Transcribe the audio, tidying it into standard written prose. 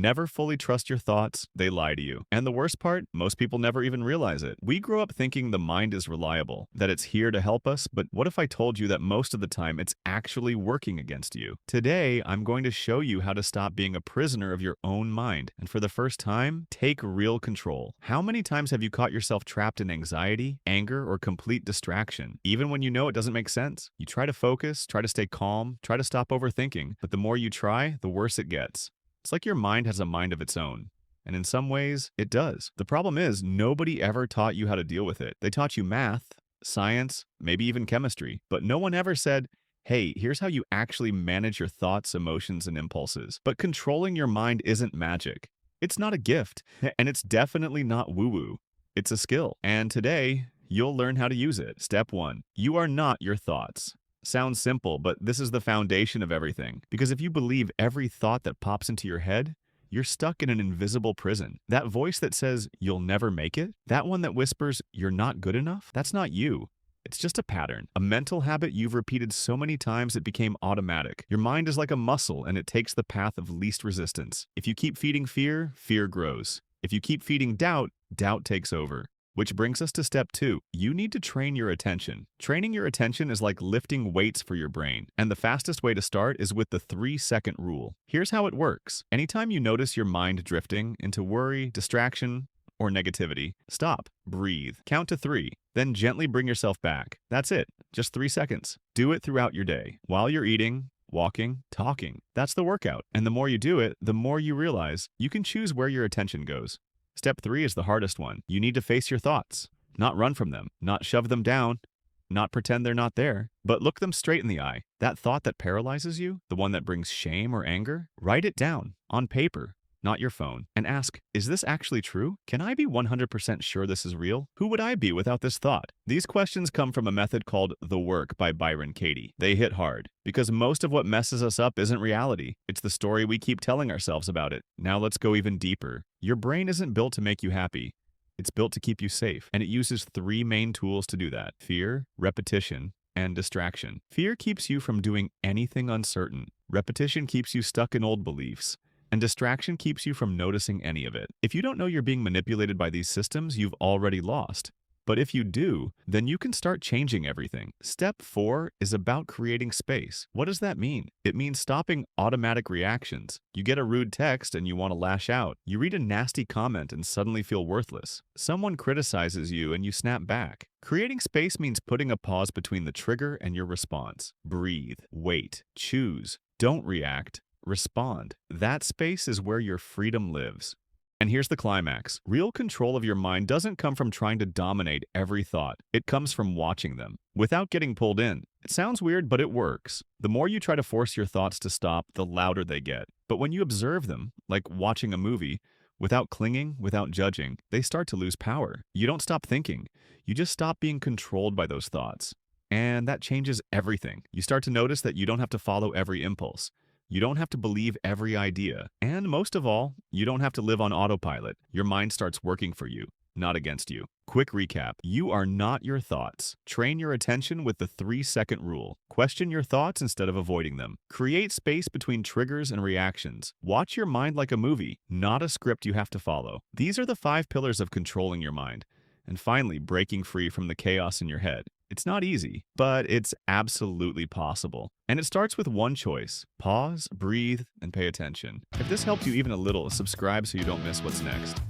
Never fully trust your thoughts, they lie to you. And the worst part, most people never even realize it. We grow up thinking the mind is reliable, that it's here to help us, but what if I told you that most of the time it's actually working against you? Today, I'm going to show you how to stop being a prisoner of your own mind, and for the first time, take real control. How many times have you caught yourself trapped in anxiety, anger, or complete distraction, even when you know it doesn't make sense? You try to focus, try to stay calm, try to stop overthinking, but the more you try, the worse it gets. It's like your mind has a mind of its own. And in some ways, it does. The problem is, nobody ever taught you how to deal with it. They taught you math, science, maybe even chemistry, but no one ever said, hey, here's how you actually manage your thoughts, emotions, and impulses. But controlling your mind isn't magic. It's not a gift, and it's definitely not woo-woo. It's a skill. And today, you'll learn how to use it. Step 1. You are not your thoughts. Sounds simple, but this is the foundation of everything. Because if you believe every thought that pops into your head, you're stuck in an invisible prison. That voice that says, you'll never make it, that one that whispers, you're not good enough, that's not you. It's just a pattern, a mental habit you've repeated so many times it became automatic. Your mind is like a muscle and it takes the path of least resistance. If you keep feeding fear, fear grows. If you keep feeding doubt, doubt takes over. Which brings us to step 2. You need to train your attention. Training your attention is like lifting weights for your brain. And the fastest way to start is with the 3-second rule. Here's how it works. Anytime you notice your mind drifting into worry, distraction, or negativity, stop, breathe, count to 3, then gently bring yourself back. That's it, just 3 seconds. Do it throughout your day, while you're eating, walking, talking. That's the workout. And the more you do it, the more you realize you can choose where your attention goes. Step 3 is the hardest one. You need to face your thoughts, not run from them, not shove them down, not pretend they're not there, but look them straight in the eye. That thought that paralyzes you, the one that brings shame or anger, write it down on paper, not your phone, and ask, is this actually true? Can I be 100% sure this is real? Who would I be without this thought? These questions come from a method called The Work by Byron Katie. They hit hard, because most of what messes us up isn't reality. It's the story we keep telling ourselves about it. Now let's go even deeper. Your brain isn't built to make you happy. It's built to keep you safe, and it uses 3 main tools to do that: fear, repetition, and distraction. Fear keeps you from doing anything uncertain. Repetition keeps you stuck in old beliefs. And distraction keeps you from noticing any of it. If you don't know you're being manipulated by these systems, you've already lost. But if you do, then you can start changing everything. Step 4 is about creating space. What does that mean? It means stopping automatic reactions. You get a rude text and you want to lash out. You read a nasty comment and suddenly feel worthless. Someone criticizes you and you snap back. Creating space means putting a pause between the trigger and your response. Breathe, wait, choose, don't react. Respond. That space is where your freedom lives. And here's the climax. Real control of your mind doesn't come from trying to dominate every thought. It comes from watching them, without getting pulled in. It sounds weird, but it works. The more you try to force your thoughts to stop, the louder they get. But when you observe them, like watching a movie, without clinging, without judging, they start to lose power. You don't stop thinking. You just stop being controlled by those thoughts. And that changes everything. You start to notice that you don't have to follow every impulse. You don't have to believe every idea. And most of all, you don't have to live on autopilot. Your mind starts working for you, not against you. Quick recap. You are not your thoughts. Train your attention with the 3-second rule. Question your thoughts instead of avoiding them. Create space between triggers and reactions. Watch your mind like a movie, not a script you have to follow. These are the 5 pillars of controlling your mind. And finally, breaking free from the chaos in your head. It's not easy, but it's absolutely possible. And it starts with one choice: pause, breathe, and pay attention. If this helped you even a little, subscribe so you don't miss what's next.